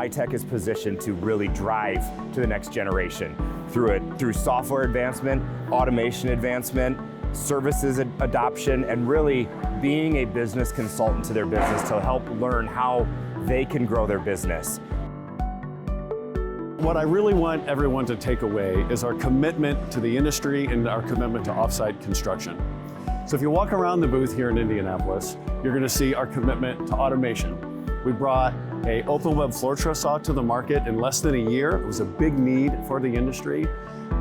MiTek is positioned to really drive to the next generation through software advancement, automation advancement, services adoption, and really being a business consultant to their business to help learn how they can grow their business. What I really want everyone to take away is our commitment to the industry and our commitment to offsite construction. So if you walk around the booth here in Indianapolis, you're going to see our commitment to automation. We brought an open web floor truss saw to the market in less than a year. It was a big need for the industry.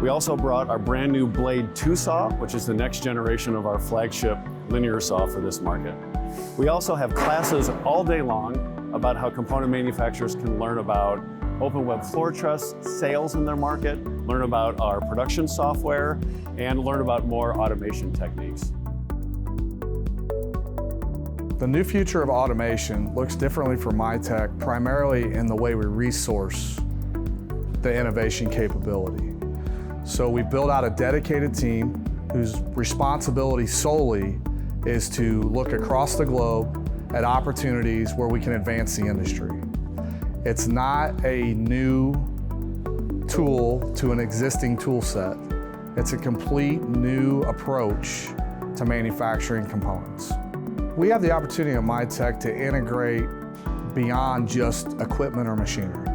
We also brought our brand new Blade 2 saw, which is the next generation of our flagship linear saw for this market. We also have classes all day long about how component manufacturers can learn about open web floor truss sales in their market, learn about our production software, and learn about more automation techniques. The new future of automation looks differently for MiTek, primarily in the way we resource the innovation capability. So we built out a dedicated team whose responsibility solely is to look across the globe at opportunities where we can advance the industry. It's not a new tool to an existing tool set. It's a complete new approach to manufacturing components. We have the opportunity at MiTek to integrate beyond just equipment or machinery.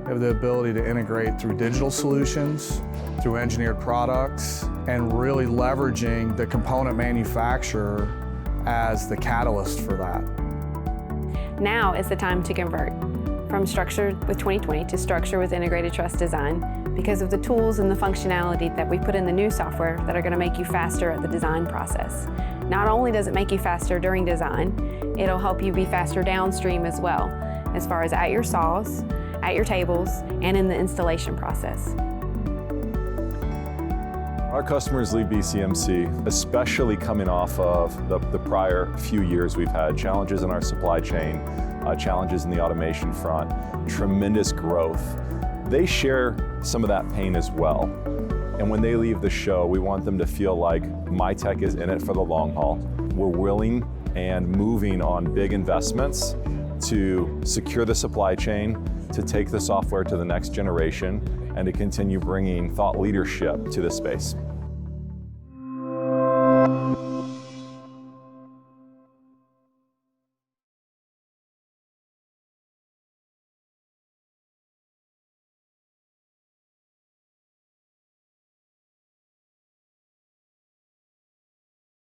We have the ability to integrate through digital solutions, through engineered products, and really leveraging the component manufacturer as the catalyst for that. Now is the time to convert from structure with 2020 to structure with integrated truss design because of the tools and the functionality that we put in the new software that are going to make you faster at the design process. Not only does it make you faster during design, it'll help you be faster downstream as well, as far as at your saws, at your tables, and in the installation process. Our customers leave BCMC, especially coming off of the prior few years we've had challenges in our supply chain, challenges in the automation front, tremendous growth. They share some of that pain as well. And when they leave the show, we want them to feel like MiTek is in it for the long haul. We're willing and moving on big investments to secure the supply chain, to take the software to the next generation, and to continue bringing thought leadership to the space.